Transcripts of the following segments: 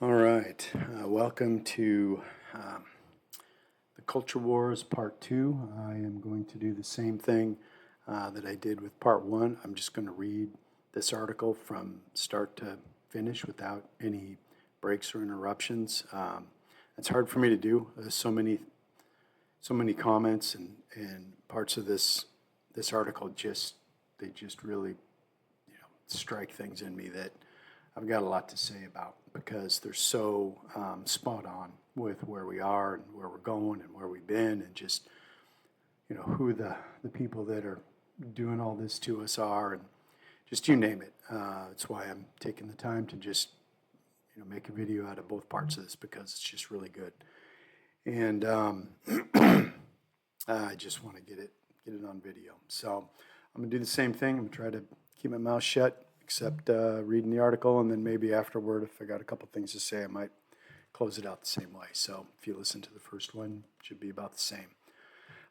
All right, welcome to the Culture Wars Part 2. I am going to do the same thing that I did with Part 1. I'm just going to read this article from start to finish without any breaks or interruptions. It's hard for me to do. There's so many comments and parts of this article they just really strike things in me that I've got a lot to say about because they're so spot on with where we are and where we're going and where we've been and just who the people that are doing all this to us are and just you name it. That's why I'm taking the time to just make a video out of both parts of this because it's just really good. And I just want to get it on video. So I'm gonna do the same thing. I'm gonna try to keep my mouth shut, except reading the article, and then maybe afterward, if I got a couple things to say, I might close it out the same way. So if you listen to the first one, it should be about the same.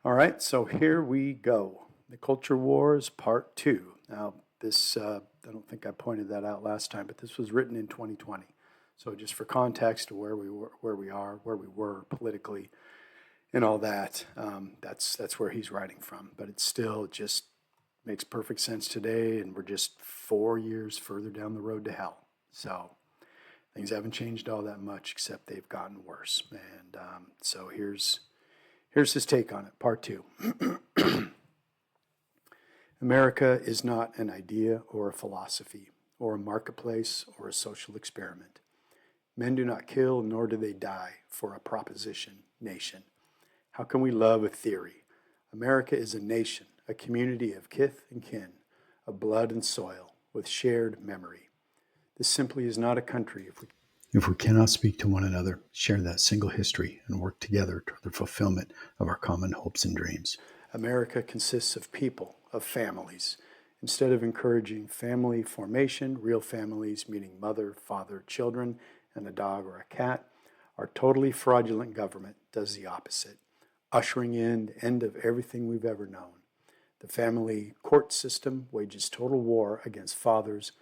All right, so here we go. The Culture Wars Part 2. Now, this, I don't think I pointed that out last time, but this was written in 2020. So just for context of where we were politically, and all that, that's where he's writing from. But it still just makes perfect sense today, and we're just 4 years further down the road to hell. So things haven't changed all that much, except they've gotten worse. And so here's his take on it, Part 2. America is not an idea or a philosophy or a marketplace or a social experiment. Men do not kill, nor do they die for a proposition nation. How can we love a theory? America is a nation, a community of kith and kin, of blood and soil, with shared memory. This simply is not a country if we cannot speak to one another, share that single history, and work together toward the fulfillment of our common hopes and dreams. America consists of people, of families. Instead of encouraging family formation, real families, meaning mother, father, children, and a dog or a cat, our totally fraudulent government does the opposite, ushering in the end of everything we've ever known. The family court system wages total war against fathers.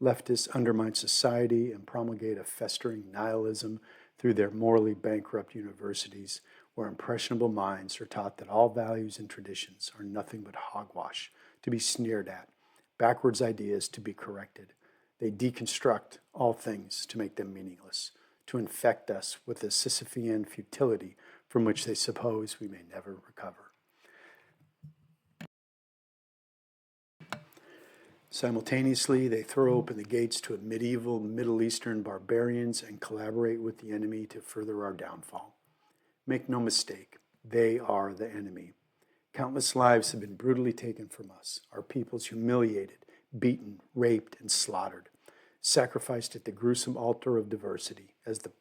Leftists undermine society and promulgate a festering nihilism through their morally bankrupt universities, where impressionable minds are taught that all values and traditions are nothing but hogwash to be sneered at, backwards ideas to be corrected. They deconstruct all things to make them meaningless, to infect us with a Sisyphean futility from which they suppose we may never recover. Simultaneously, they throw open the gates to medieval Middle Eastern barbarians and collaborate with the enemy to further our downfall. Make no mistake, they are the enemy. Countless lives have been brutally taken from us, our peoples humiliated, beaten, raped, and slaughtered, sacrificed at the gruesome altar of diversity as the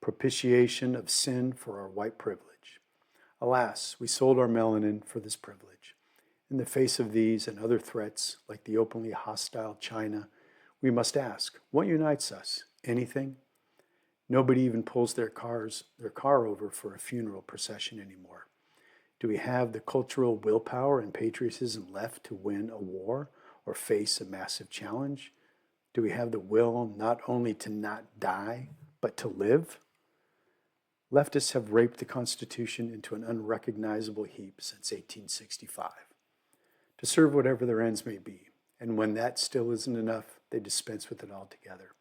propitiation of sin for our white privilege. Alas, we sold our melanin for this privilege. In the face of these and other threats, like the openly hostile China, we must ask, what unites us? Anything? Nobody even pulls their car over for a funeral procession anymore. Do we have the cultural willpower and patriotism left to win a war or face a massive challenge? Do we have the will not only to not die, but to live? Leftists have raped the Constitution into an unrecognizable heap since 1865. To serve whatever their ends may be, and when that still isn't enough, they dispense with it altogether.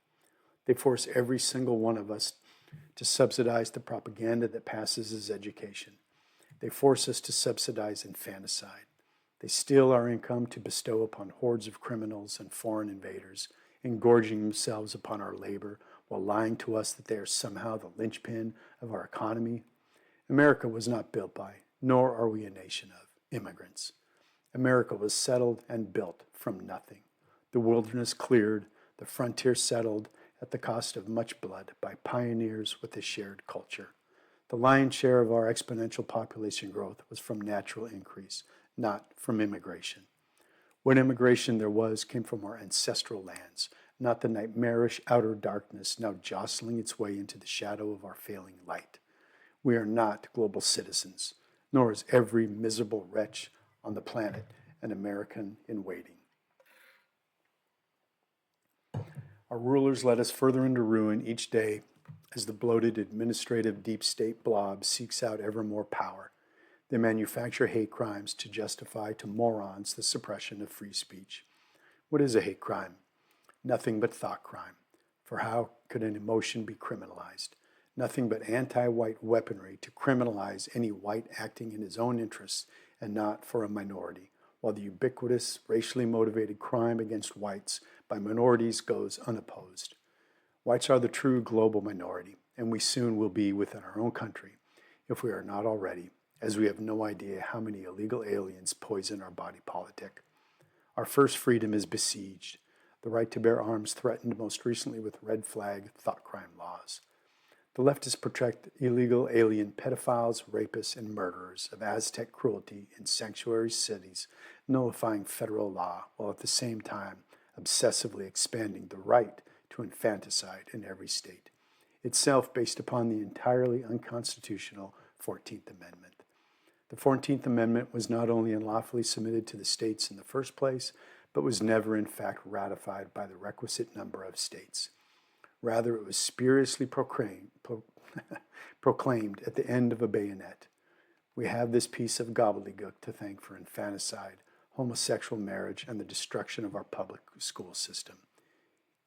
They force every single one of us to subsidize the propaganda that passes as education. They force us to subsidize infanticide. They steal our income to bestow upon hordes of criminals and foreign invaders, engorging themselves upon our labor while lying to us that they are somehow the linchpin of our economy. America was not built by, nor are we a nation of, immigrants. America was settled and built from nothing. The wilderness cleared, the frontier settled at the cost of much blood by pioneers with a shared culture. The lion's share of our exponential population growth was from natural increase, not from immigration. What immigration there was came from our ancestral lands, not the nightmarish outer darkness now jostling its way into the shadow of our failing light. We are not global citizens, nor is every miserable wretch on the planet an American in waiting. Our rulers led us further into ruin each day as the bloated administrative deep state blob seeks out ever more power. They manufacture hate crimes to justify to morons the suppression of free speech. What is a hate crime? Nothing but thought crime. For how could an emotion be criminalized? Nothing but anti-white weaponry to criminalize any white acting in his own interests and not for a minority, while the ubiquitous racially motivated crime against whites by minorities goes unopposed. Whites are the true global minority, and we soon will be within our own country, if we are not already, as we have no idea how many illegal aliens poison our body politic. Our first freedom is besieged, the right to bear arms threatened most recently with red flag thought crime laws. The leftists protect illegal alien pedophiles, rapists, and murderers of Aztec cruelty in sanctuary cities, nullifying federal law, while at the same time obsessively expanding the right to infanticide in every state, itself based upon the entirely unconstitutional 14th Amendment. The 14th Amendment was not only unlawfully submitted to the states in the first place, but was never in fact ratified by the requisite number of states. Rather, it was spuriously proclaimed at the end of a bayonet. We have this piece of gobbledygook to thank for infanticide, homosexual marriage, and the destruction of our public school system.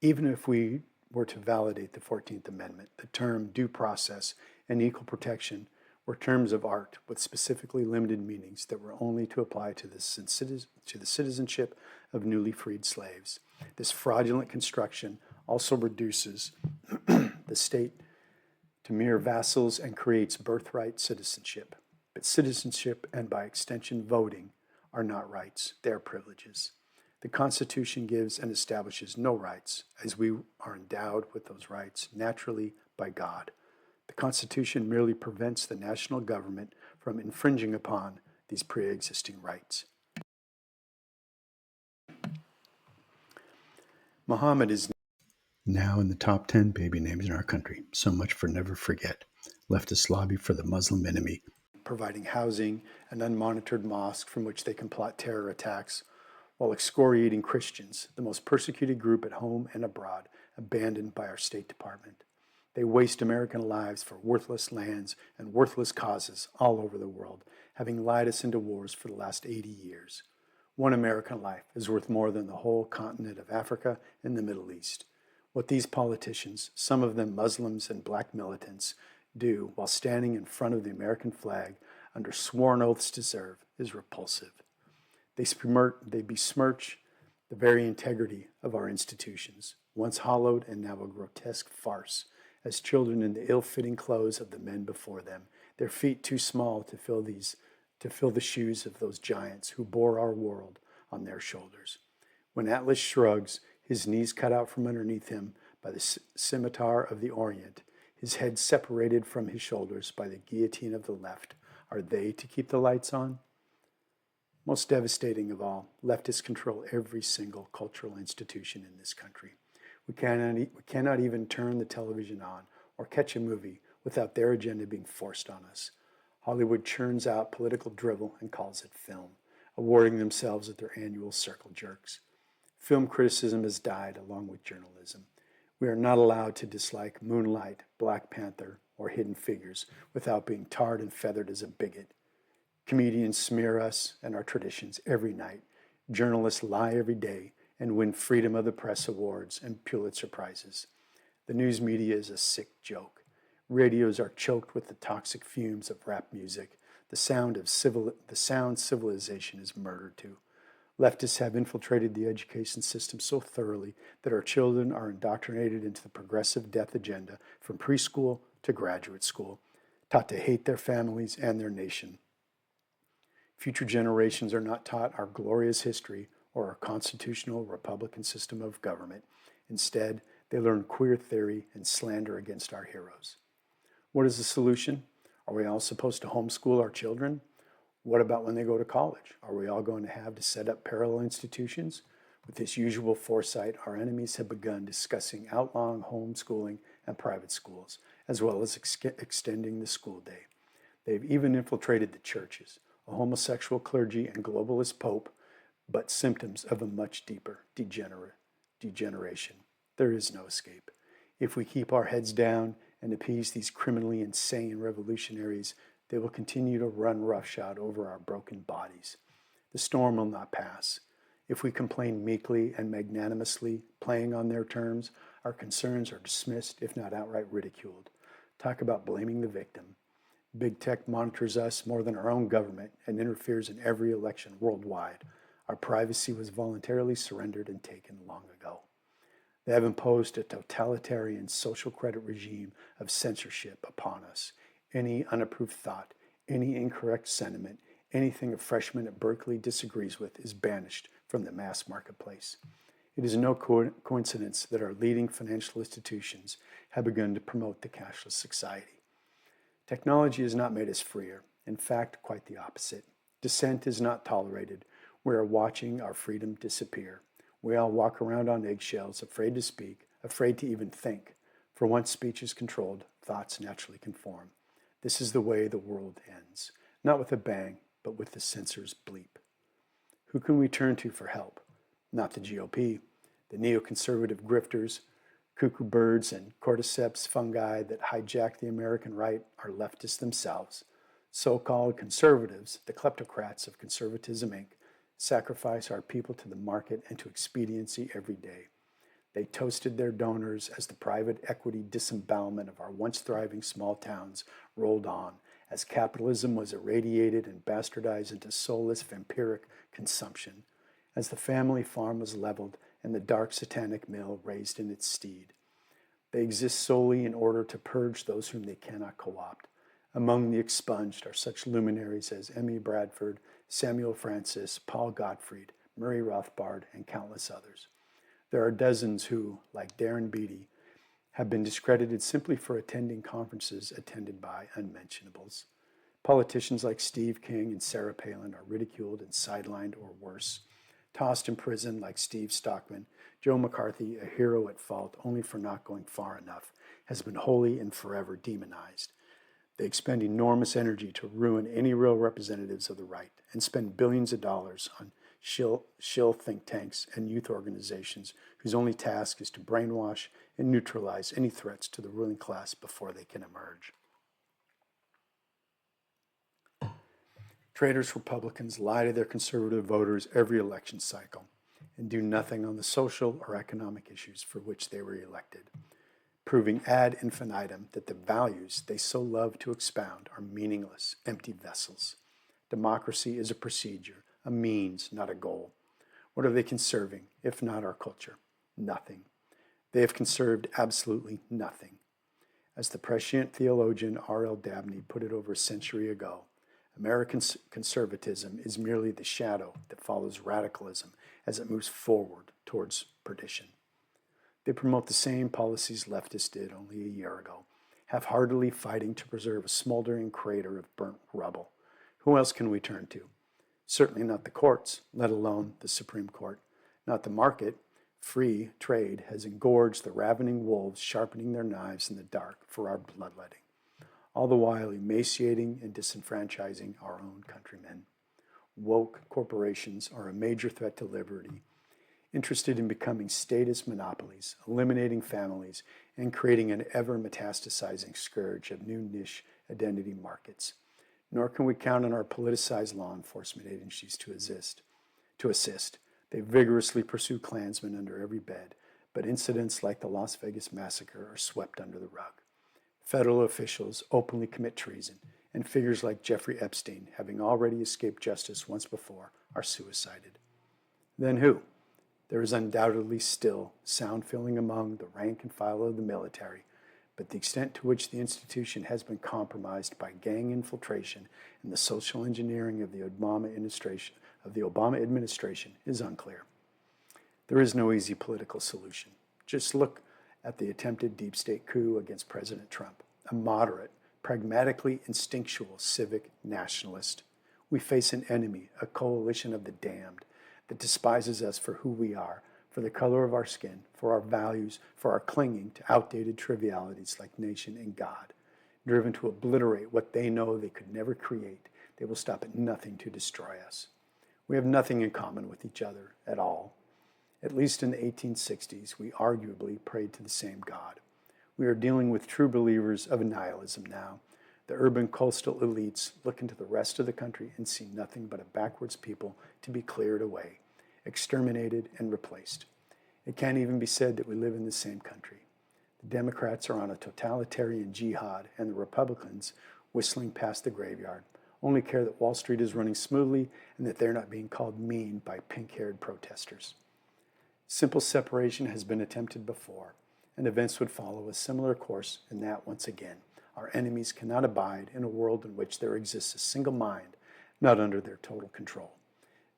Even if we were to validate the 14th Amendment, the term due process and equal protection were terms of art with specifically limited meanings that were only to apply to the citizenship of newly freed slaves. This fraudulent construction also reduces the state to mere vassals and creates birthright citizenship. But citizenship, and by extension voting, are not rights, they are privileges. The Constitution gives and establishes no rights, as we are endowed with those rights naturally by God. The Constitution merely prevents the national government from infringing upon these pre-existing rights. Muhammad is now in the top 10 baby names in our country. So much for never forget. Leftists lobby for the Muslim enemy, providing housing and unmonitored mosques from which they can plot terror attacks, while excoriating Christians, the most persecuted group at home and abroad, abandoned by our State Department. They waste American lives for worthless lands and worthless causes all over the world, having lied us into wars for the last 80 years. One American life is worth more than the whole continent of Africa and the Middle East. What these politicians, some of them Muslims and black militants, do while standing in front of the American flag under sworn oaths to serve is repulsive. They besmirch the very integrity of our institutions, once hallowed and now a grotesque farce, as children in the ill-fitting clothes of the men before them, their feet too small to fill the shoes of those giants who bore our world on their shoulders. When Atlas shrugs, his knees cut out from underneath him by the scimitar of the Orient, his head separated from his shoulders by the guillotine of the left, are they to keep the lights on? Most devastating of all, leftists control every single cultural institution in this country. We cannot even turn the television on or catch a movie without their agenda being forced on us. Hollywood churns out political drivel and calls it film, awarding themselves at their annual circle jerks. Film criticism has died along with journalism. We are not allowed to dislike Moonlight, Black Panther, or Hidden Figures without being tarred and feathered as a bigot. Comedians smear us and our traditions every night. Journalists lie every day and win Freedom of the Press awards and Pulitzer Prizes. The news media is a sick joke. Radios are choked with the toxic fumes of rap music. The sound civilization is murdered to. Leftists have infiltrated the education system so thoroughly that our children are indoctrinated into the progressive death agenda from preschool to graduate school, taught to hate their families and their nation. Future generations are not taught our glorious history or our constitutional Republican system of government. Instead, they learn queer theory and slander against our heroes. What is the solution? Are we all supposed to homeschool our children? What about when they go to college? Are we all going to have to set up parallel institutions? With this usual foresight, our enemies have begun discussing outlawing homeschooling and private schools, as well as extending the school day. They've even infiltrated the churches, a homosexual clergy and globalist pope, but symptoms of a much deeper degeneration. There is no escape. If we keep our heads down and appease these criminally insane revolutionaries, they will continue to run roughshod over our broken bodies. The storm will not pass. If we complain meekly and magnanimously, playing on their terms, our concerns are dismissed, if not outright ridiculed. Talk about blaming the victim. Big tech monitors us more than our own government and interferes in every election worldwide. Our privacy was voluntarily surrendered and taken long ago. They have imposed a totalitarian social credit regime of censorship upon us. Any unapproved thought, any incorrect sentiment, anything a freshman at Berkeley disagrees with is banished from the mass marketplace. It is no coincidence that our leading financial institutions have begun to promote the cashless society. Technology has not made us freer. In fact, quite the opposite. Dissent is not tolerated. We are watching our freedom disappear. We all walk around on eggshells, afraid to speak, afraid to even think. For once speech is controlled, thoughts naturally conform. This is the way the world ends. Not with a bang, but with the censor's bleep. Who can we turn to for help? Not the GOP. The neoconservative grifters, cuckoo birds, and cordyceps fungi that hijack the American right are leftists themselves. So-called conservatives, the kleptocrats of Conservatism Inc., sacrifice our people to the market and to expediency every day. They toasted their donors as the private equity disembowelment of our once thriving small towns rolled on, as capitalism was irradiated and bastardized into soulless vampiric consumption, as the family farm was leveled and the dark satanic mill raised in its stead. They exist solely in order to purge those whom they cannot co-opt. Among the expunged are such luminaries as Emmy Bradford, Samuel Francis, Paul Gottfried, Murray Rothbard, and countless others. There are dozens who, like Darren Beattie, have been discredited simply for attending conferences attended by unmentionables. Politicians like Steve King and Sarah Palin are ridiculed and sidelined or worse. Tossed in prison like Steve Stockman, Joe McCarthy, a hero at fault only for not going far enough, has been wholly and forever demonized. They expend enormous energy to ruin any real representatives of the right and spend billions of dollars on shill think tanks and youth organizations whose only task is to brainwash and neutralize any threats to the ruling class before they can emerge. Traitors Republicans lie to their conservative voters every election cycle and do nothing on the social or economic issues for which they were elected, proving ad infinitum that the values they so love to expound are meaningless, empty vessels. Democracy is a procedure, a means, not a goal. What are they conserving, if not our culture? Nothing. They have conserved absolutely nothing. As the prescient theologian R.L. Dabney put it over a century ago, American conservatism is merely the shadow that follows radicalism as it moves forward towards perdition. They promote the same policies leftists did only a year ago, half-heartedly fighting to preserve a smoldering crater of burnt rubble. Who else can we turn to? Certainly not the courts, let alone the Supreme Court. Not the market. Free trade has engorged the ravening wolves sharpening their knives in the dark for our bloodletting, all the while emaciating and disenfranchising our own countrymen. Woke corporations are a major threat to liberty, interested in becoming statist monopolies, eliminating families, and creating an ever-metastasizing scourge of new niche identity markets. Nor can we count on our politicized law enforcement agencies to assist. They vigorously pursue Klansmen under every bed, but incidents like the Las Vegas massacre are swept under the rug. Federal officials openly commit treason, and figures like Jeffrey Epstein, having already escaped justice once before, are suicided. Then who? There is undoubtedly still sound filling among the rank and file of the military, but the extent to which the institution has been compromised by gang infiltration and the social engineering of the Obama administration is unclear. There is no easy political solution. Just look at the attempted deep state coup against President Trump, a moderate, pragmatically instinctual civic nationalist. We face an enemy, a coalition of the damned, that despises us for who we are, for the color of our skin, for our values, for our clinging to outdated trivialities like nation and God. Driven to obliterate what they know they could never create, they will stop at nothing to destroy us. We have nothing in common with each other at all. At least in the 1860s, we arguably prayed to the same God. We are dealing with true believers of nihilism now. The urban coastal elites look into the rest of the country and see nothing but a backwards people to be cleared away, exterminated, and replaced. It can't even be said that we live in the same country. The Democrats are on a totalitarian jihad, and the Republicans, whistling past the graveyard, only care that Wall Street is running smoothly and that they're not being called mean by pink-haired protesters. Simple separation has been attempted before, and events would follow a similar course in that, once again, our enemies cannot abide in a world in which there exists a single mind, not under their total control.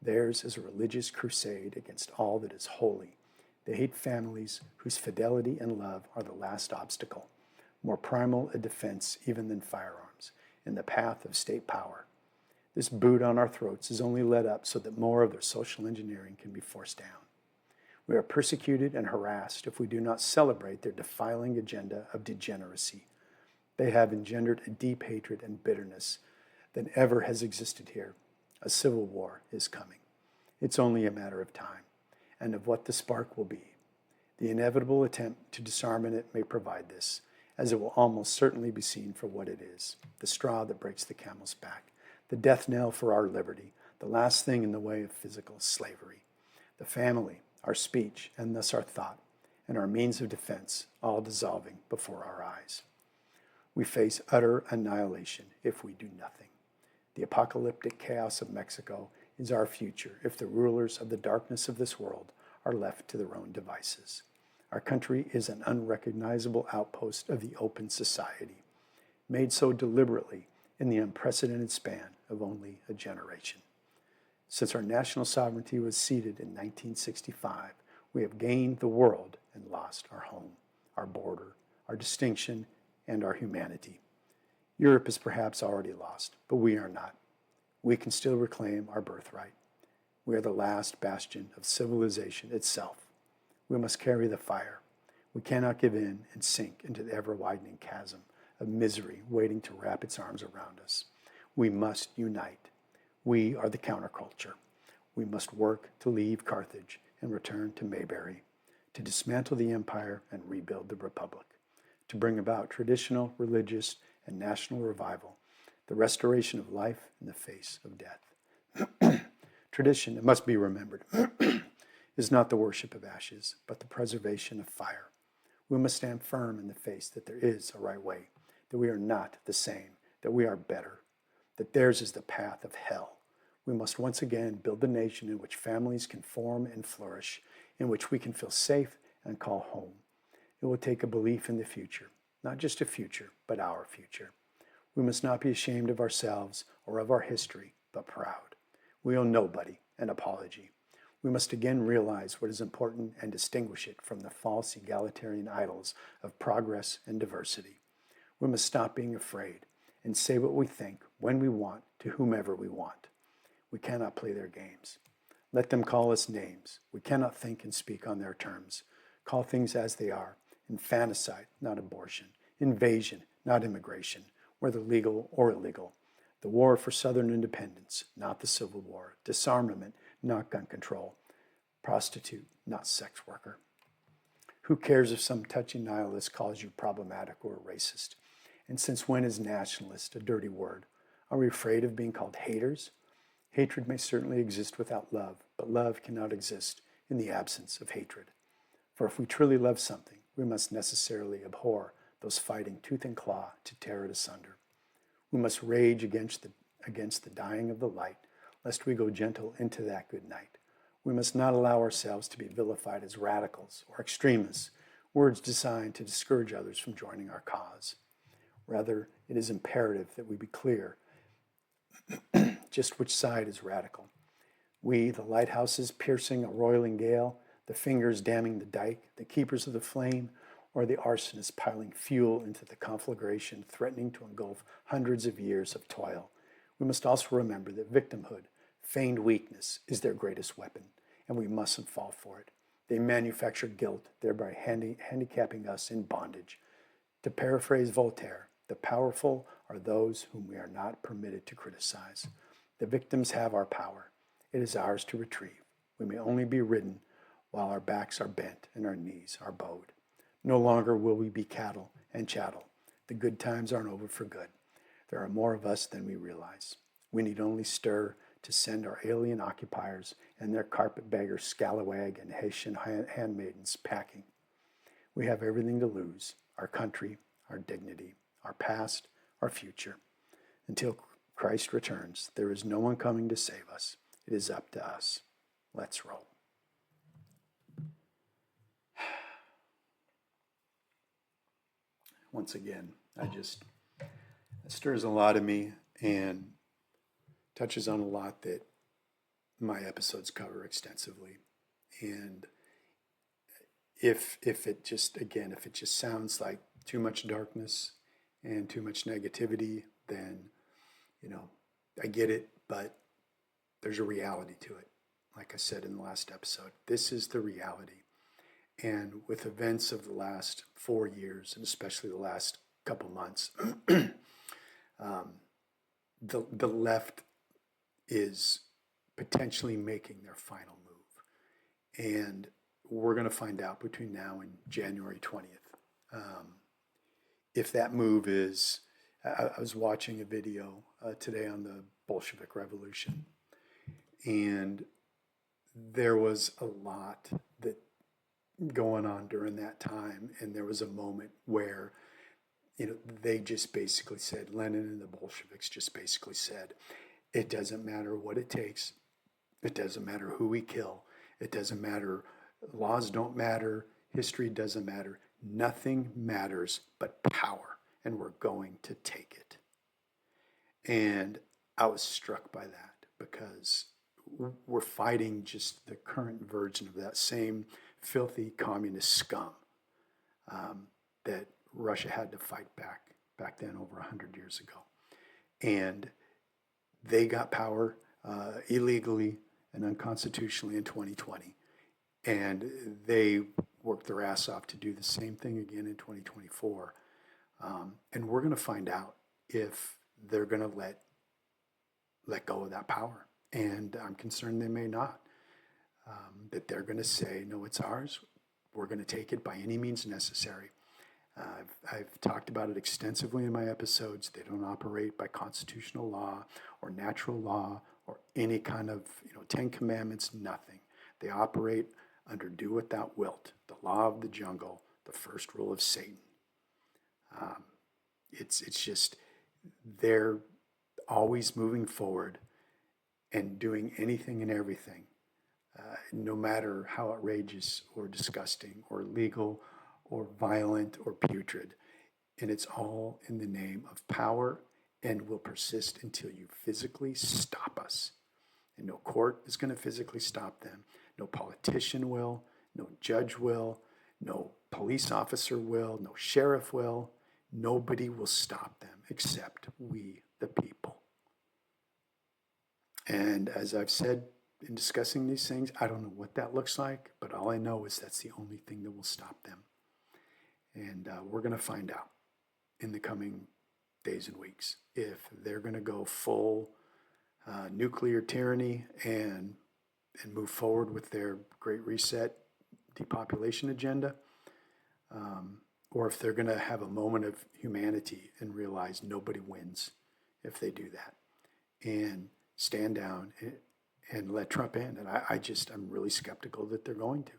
Theirs is a religious crusade against all that is holy. They hate families whose fidelity and love are the last obstacle, more primal a defense even than firearms, in the path of state power. This boot on our throats is only let up so that more of their social engineering can be forced down. We are persecuted and harassed if we do not celebrate their defiling agenda of degeneracy. They have engendered a deep hatred and bitterness than ever has existed here. A civil war is coming. It's only a matter of time, and of what the spark will be. The inevitable attempt to disarm it may provide this, as it will almost certainly be seen for what it is, the straw that breaks the camel's back, the death knell for our liberty, the last thing in the way of physical slavery. The family, our speech, and thus our thought, and our means of defense, all dissolving before our eyes. We face utter annihilation if we do nothing. The apocalyptic chaos of Mexico is our future if the rulers of the darkness of this world are left to their own devices. Our country is an unrecognizable outpost of the open society, made so deliberately in the unprecedented span of only a generation. Since our national sovereignty was ceded in 1965, we have gained the world and lost our home, our border, our distinction, and our humanity. Europe is perhaps already lost, but we are not. We can still reclaim our birthright. We are the last bastion of civilization itself. We must carry the fire. We cannot give in and sink into the ever-widening chasm of misery waiting to wrap its arms around us. We must unite. We are the counterculture. We must work to leave Carthage and return to Mayberry, to dismantle the empire and rebuild the republic, to bring about traditional, religious, and national revival, the restoration of life in the face of death. Tradition, it must be remembered, is not the worship of ashes, but the preservation of fire. We must stand firm in the face that there is a right way, that we are not the same, that we are better, that theirs is the path of hell. We must once again build a nation in which families can form and flourish, in which we can feel safe and call home. It will take a belief in the future, not just a future, but our future. We must not be ashamed of ourselves or of our history, but proud. We owe nobody an apology. We must again realize what is important and distinguish it from the false egalitarian idols of progress and diversity. We must stop being afraid and say what we think when we want to whomever we want. We cannot play their games. Let them call us names. We cannot think and speak on their terms. Call things as they are. Infanticide, not abortion. Invasion, not immigration, whether legal or illegal. The war for Southern independence, not the Civil War. Disarmament, not gun control. Prostitute, not sex worker. Who cares if some touchy nihilist calls you problematic or racist? And since when is nationalist a dirty word? Are we afraid of being called haters? Hatred may certainly exist without love, but love cannot exist in the absence of hatred. For if we truly love something, we must necessarily abhor those fighting tooth and claw to tear it asunder. We must rage against the dying of the light, lest we go gentle into that good night. We must not allow ourselves to be vilified as radicals or extremists, words designed to discourage others from joining our cause. Rather, it is imperative that we be clear just which side is radical. We, the lighthouses piercing a roiling gale, the fingers damming the dike, the keepers of the flame, or the arsonists piling fuel into the conflagration threatening to engulf hundreds of years of toil. We must also remember that victimhood, feigned weakness, is their greatest weapon, and we mustn't fall for it. They manufacture guilt, thereby handicapping us in bondage. To paraphrase Voltaire, the powerful are those whom we are not permitted to criticize. The victims have our power. It is ours to retrieve. We may only be ridden while our backs are bent and our knees are bowed. No longer will we be cattle and chattel. The good times aren't over for good. There are more of us than we realize. We need only stir to send our alien occupiers and their carpetbagger scalawag and Haitian handmaidens packing. We have everything to lose: our country, our dignity, our past, our future. Until Christ returns, there is no one coming to save us. It is up to us. Let's roll. Once again, it stirs a lot of me and touches on a lot that my episodes cover extensively. And if it just sounds like too much darkness and too much negativity, then, I get it, but there's a reality to it. Like I said in the last episode, this is the reality. And with events of the last 4 years, and especially the last couple months, the left is potentially making their final move. And we're going to find out between now and January 20th. If that move is, I was watching a video today on the Bolshevik Revolution, and there was a lot that going on during that time, and there was a moment where they just basically said, Lenin and the Bolsheviks just basically said, it doesn't matter what it takes, it doesn't matter who we kill, it doesn't matter, laws don't matter, history doesn't matter, nothing matters but power, and we're going to take it. And I was struck by that, because we're fighting just the current version of that same filthy communist scum that Russia had to fight back then over 100 years ago. And they got power illegally and unconstitutionally in 2020. And they worked their ass off to do the same thing again in 2024. And we're going to find out if they're going to let go of that power. And I'm concerned they may not. That they're going to say, no, it's ours. We're going to take it by any means necessary. I've talked about it extensively in my episodes. They don't operate by constitutional law or natural law or any kind of 10 Commandments, nothing. They operate under do without wilt, the law of the jungle, the first rule of Satan. It's just they're always moving forward and doing anything and everything, no matter how outrageous or disgusting or illegal or violent or putrid. And it's all in the name of power and will persist until you physically stop us. And no court is going to physically stop them. No politician will. No judge will. No police officer will. No sheriff will. Nobody will stop them except we, the people. And as I've said in discussing these things, I don't know what that looks like, but all I know is that's the only thing that will stop them. And we're going to find out in the coming days and weeks if they're going to go full nuclear tyranny and move forward with their Great Reset depopulation agenda, or if they're going to have a moment of humanity and realize nobody wins if they do that, and stand down and let Trump in. And I'm really skeptical that they're going to.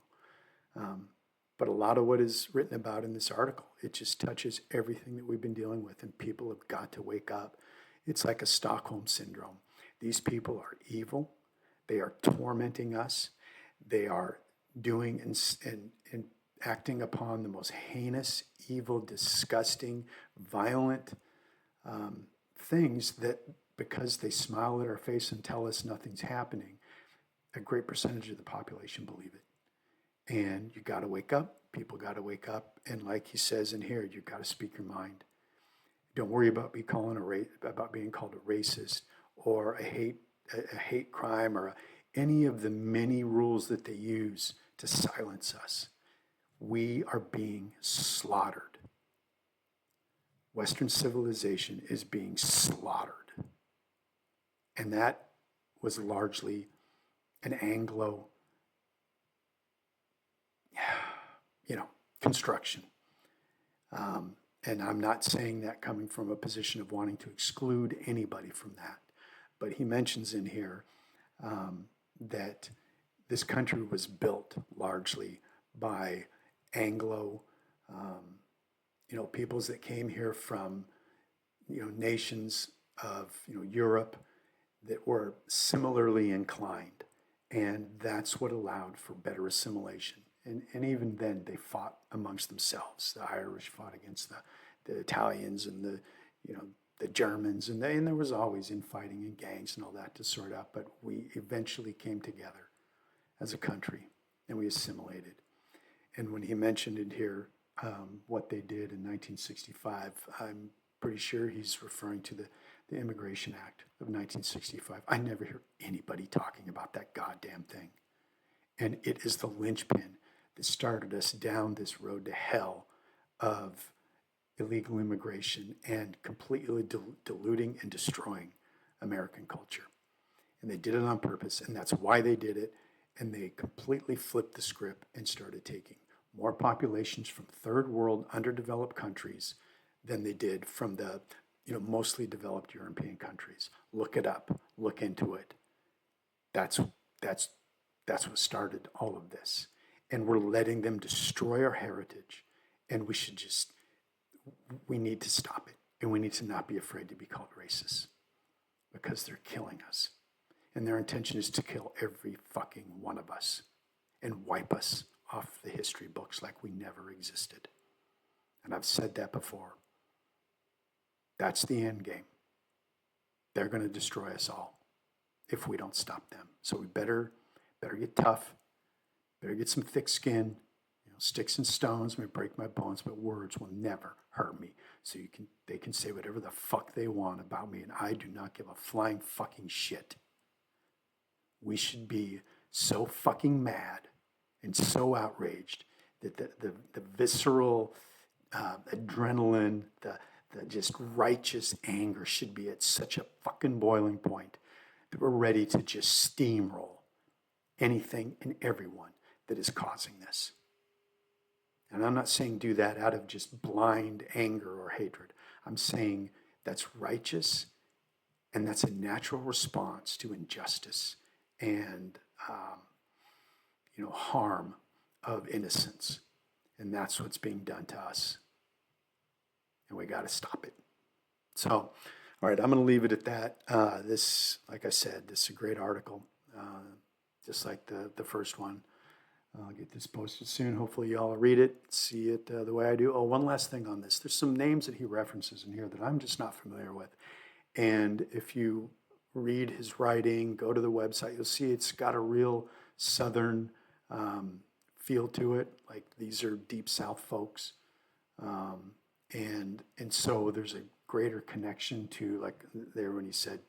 But a lot of what is written about in this article, it just touches everything that we've been dealing with, and people have got to wake up. It's like a Stockholm syndrome. These people are evil. They are tormenting us. They are doing and acting upon the most heinous, evil, disgusting, violent things that, because they smile at our face and tell us nothing's happening, a great percentage of the population believe it. And you got to wake up. People got to wake up. And like he says in here, you got to speak your mind. Don't worry about being called a racist or a hate crime or any of the many rules that they use to silence us. We are being slaughtered. Western civilization is being slaughtered. And that was largely an Anglo construction. And I'm not saying that coming from a position of wanting to exclude anybody from that. But he mentions in here that this country was built largely by Anglo, peoples that came here from, nations of, Europe that were similarly inclined. And that's what allowed for better assimilation. And even then, they fought amongst themselves. The Irish fought against the Italians and the Germans, and there was always infighting and gangs and all that to sort out. But we eventually came together as a country, and we assimilated. And when he mentioned it here, what they did in 1965, I'm pretty sure he's referring to the Immigration Act of 1965. I never hear anybody talking about that goddamn thing. And it is the linchpin that started us down this road to hell of illegal immigration and completely diluting and destroying American culture. And they did it on purpose, and that's why they did it. And they completely flipped the script and started taking more populations from third world underdeveloped countries than they did from the mostly developed European countries. Look it up. Look into it. That's what started all of this. And we're letting them destroy our heritage. And we need to stop it. And we need to not be afraid to be called racist because they're killing us. And their intention is to kill every fucking one of us and wipe us off the history books like we never existed. And I've said that before. That's the end game. They're going to destroy us all if we don't stop them. So we better get tough, better get some thick skin. Sticks and stones may break my bones, but words will never hurt me. So they can say whatever the fuck they want about me, and I do not give a flying fucking shit. We should be so fucking mad and so outraged that the visceral adrenaline, the just righteous anger should be at such a fucking boiling point that we're ready to just steamroll anything and everyone that is causing this. And I'm not saying do that out of just blind anger or hatred. I'm saying that's righteous and that's a natural response to injustice and harm of innocence. And that's what's being done to us. And we got to stop it. So, all right, I'm going to leave it at that. This, like I said, this is a great article, just like the first one. I'll get this posted soon. Hopefully you all read it, see it the way I do. Oh, one last thing on this. There's some names that he references in here that I'm just not familiar with. And if you read his writing, go to the website, you'll see it's got a real Southern feel to it. Like these are Deep South folks. And so there's a greater connection to, like there when he said,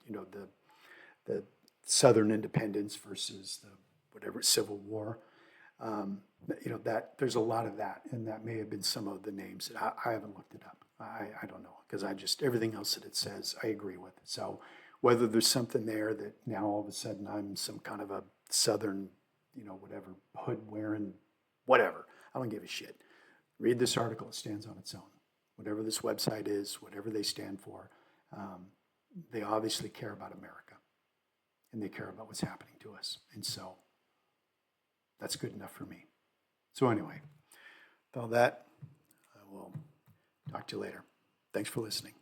the Southern independence versus the whatever Civil War. That there's a lot of that, and that may have been some of the names that I haven't looked it up. I don't know, because everything else that it says I agree with. So whether there's something there that now all of a sudden I'm some kind of a Southern, whatever, hood wearing, whatever, I don't give a shit. Read this article, it stands on its own. Whatever this website is, whatever they stand for, they obviously care about America, and they care about what's happening to us. And so that's good enough for me. So anyway, with all that, I will talk to you later. Thanks for listening.